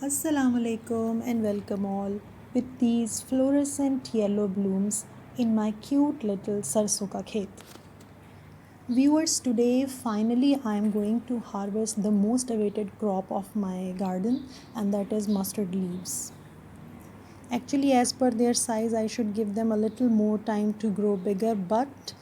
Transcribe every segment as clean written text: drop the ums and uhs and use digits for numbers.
Assalamu alaikum and welcome all with these fluorescent yellow blooms in my cute little sarson ka khet. Viewers, today finally I am going to harvest the most awaited crop of my garden, and that is mustard leaves. Actually, as per their size, I should give them a little more time to grow bigger, but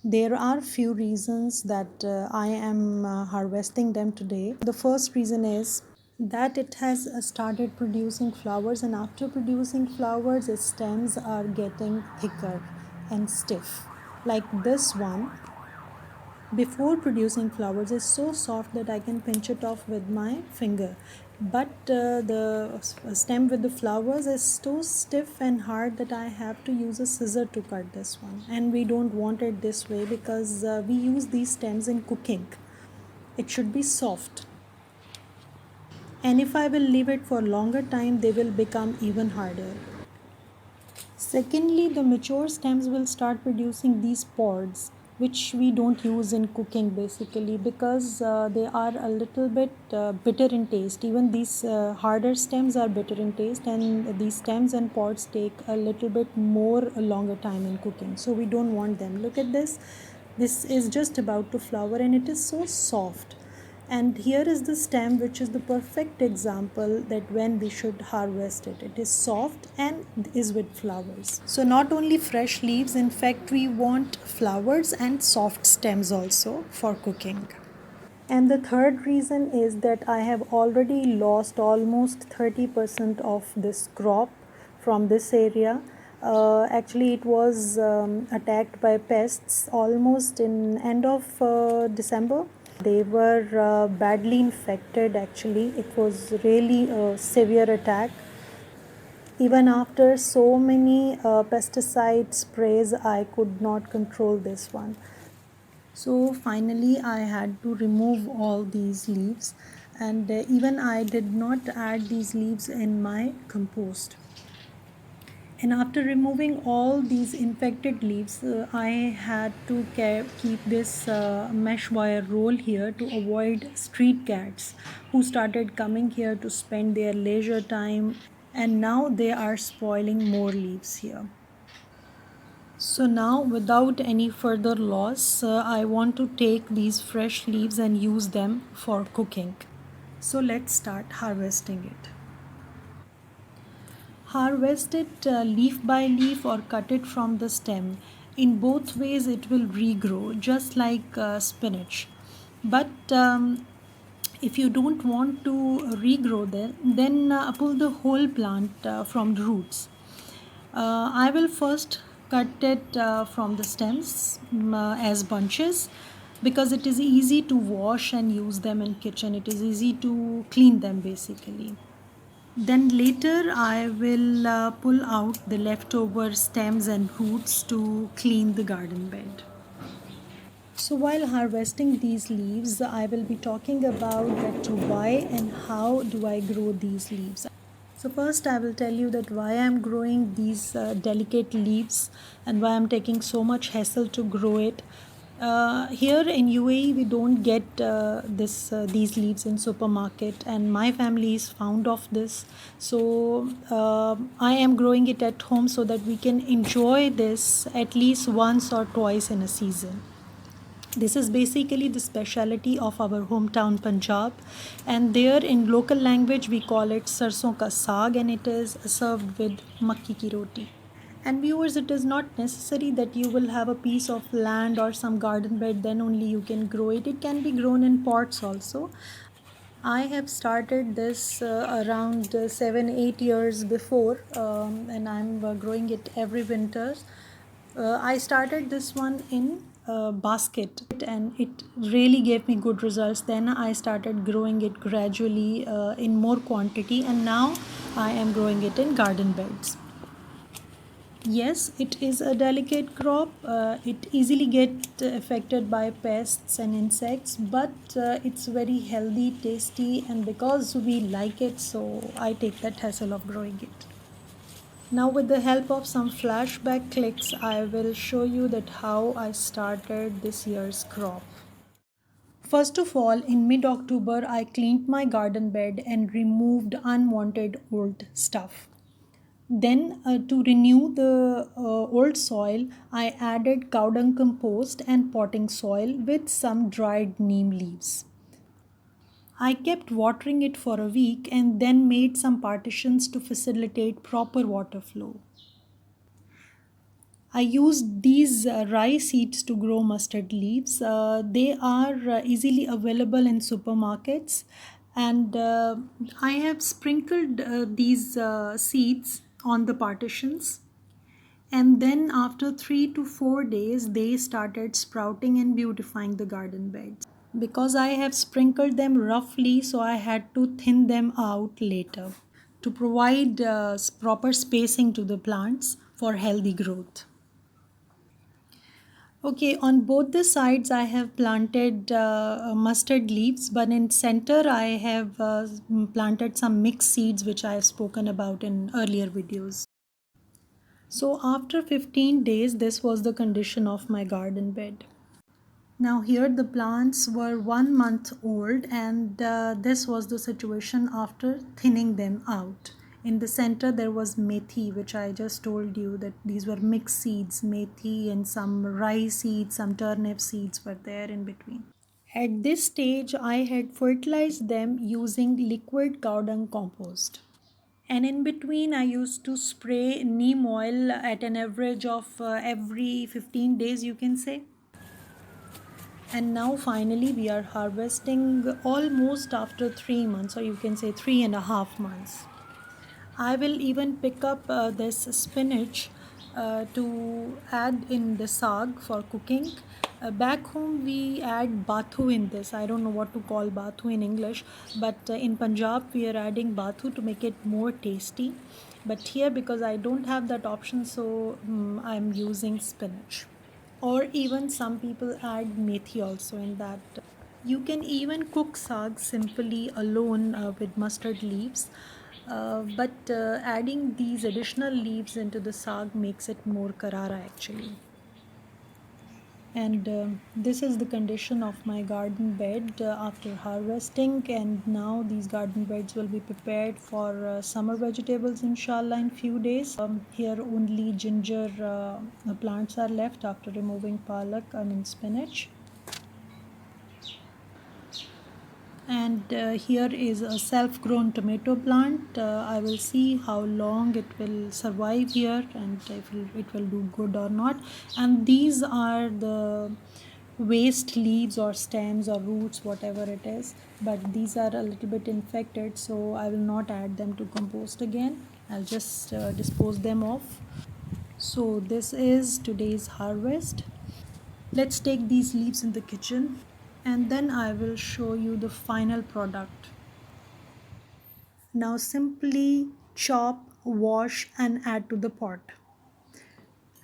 there are few reasons that I am harvesting them today. The first reason is that it has started producing flowers, and after producing flowers, its stems are getting thicker and stiff. Like this one, before producing flowers, is so soft that I can pinch it off with my finger. But the stem with the flowers is so stiff and hard that I have to use a scissor to cut this one. And we don't want it this way because we use these stems in cooking. It should be soft. And if I will leave it for longer time, they will become even harder. Secondly, the mature stems will start producing these pods, which we don't use in cooking basically because they are a little bit bitter in taste. Even these harder stems are bitter in taste, and these stems and pods take a little bit more longer time in cooking. So we don't want them. Look at this. This is just about to flower, and it is so soft. And here is the stem, which is the perfect example that when we should harvest it. It is soft and is with flowers. So not only fresh leaves, in fact we want flowers and soft stems also for cooking. And the third reason is that I have already lost almost 30% of this crop from this area. Actually, it was attacked by pests almost in end of December. They were badly infected actually. It was really a severe attack. Even after so many pesticide sprays, I could not control this one. So finally I had to remove all these leaves, and even I did not add these leaves in my compost. And after removing all these infected leaves, I had to keep this mesh wire roll here to avoid street cats who started coming here to spend their leisure time, and now they are spoiling more leaves here. So now, without any further loss, I want to take these fresh leaves and use them for cooking. So let's start harvesting it. Harvest it leaf by leaf or cut it from the stem. In both ways, it will regrow just like spinach. But if you don't want to regrow them, then pull the whole plant from the roots. I will first cut it from the stems as bunches because it is easy to wash and use them in kitchen. It is easy to clean them basically. Then later I will pull out the leftover stems and roots to clean the garden bed. So while harvesting these leaves, I will be talking about that why and how do I grow these leaves. So first I will tell you that why I am growing these delicate leaves and why I am taking so much hassle to grow it. Here in UAE we don't get these leaves in supermarket, and my family is fond of this. So I am growing it at home so that we can enjoy this at least once or twice in a season. This is basically the specialty of our hometown Punjab, and there in local language we call it sarson ka saag, and it is served with makki ki roti. And viewers, it is not necessary that you will have a piece of land or some garden bed, then only you can grow it. It can be grown in pots also. I have started this around 7-8 years before, and I'm growing it every winter. I started this one in a basket, and it really gave me good results. Then I started growing it gradually in more quantity, and now I am growing it in garden beds. Yes, it is a delicate crop. It easily gets affected by pests and insects, but it's very healthy, tasty, and because we like it, so I take that hassle of growing it. Now with the help of some flashback clicks, I will show you that how I started this year's crop. First of all, in mid October, I cleaned my garden bed and removed unwanted old stuff. Then, to renew the old soil, I added cow dung compost and potting soil with some dried neem leaves. I kept watering it for a week and then made some partitions to facilitate proper water flow. I used these rye seeds to grow mustard leaves. They are easily available in supermarkets, and I have sprinkled these seeds on the partitions. And then, after 3 to 4 days, they started sprouting and beautifying the garden beds. Because I have sprinkled them roughly, so I had to thin them out later to provide proper spacing to the plants for healthy growth. Okay, on both the sides I have planted mustard leaves, but in center I have planted some mixed seeds which I have spoken about in earlier videos. So after 15 days, this was the condition of my garden bed. Now here the plants were 1 month old, and this was the situation after thinning them out. In the center there was methi, which I just told you that these were mixed seeds, methi and some rice seeds, some turnip seeds were there in between. At this stage I had fertilized them using liquid cow dung compost. And in between, I used to spray neem oil at an average of every 15 days, you can say. And now finally we are harvesting almost after 3 months, or you can say 3.5 months. I will even pick up this spinach to add in the saag for cooking. Back home we add bathu in this. I don't know what to call bathu in English, but in Punjab we are adding bathu to make it more tasty. But here, because I don't have that option, so I'm using spinach. Or even some people add methi also in that. You can even cook saag simply alone with mustard leaves, but adding these additional leaves into the saag makes it more karara actually. And this is the condition of my garden bed after harvesting, and now these garden beds will be prepared for summer vegetables inshallah in few days. Here only ginger plants are left after removing palak, I mean spinach. And here is a self-grown tomato plant. I will see how long it will survive here and if it will do good or not. And these are the waste leaves or stems or roots, whatever it is, but these are a little bit infected, so I will not add them to compost again. I'll just dispose them off. So this is today's harvest. Let's take these leaves in the kitchen and then I will show you the final product. Now simply chop, wash and add to the pot.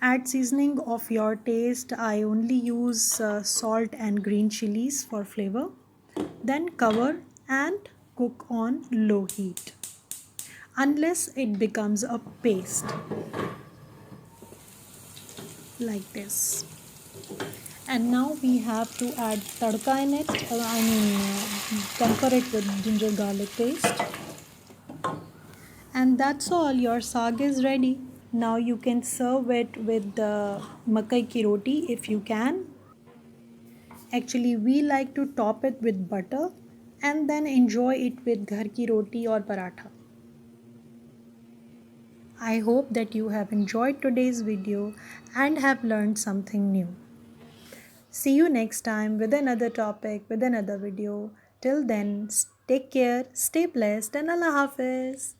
Add seasoning of your taste. I only use salt and green chilies for flavor. Then cover and cook on low heat unless it becomes a paste like this. And now we have to add tadka in it, temper it with ginger garlic paste. And that's all, your saag is ready. Now you can serve it with the makai ki roti if you can. Actually we like to top it with butter and then enjoy it with ghar ki roti or paratha. I hope that you have enjoyed today's video and have learned something new. See you next time with another topic, with another video. Till then, take care, stay blessed, and Allah Hafiz.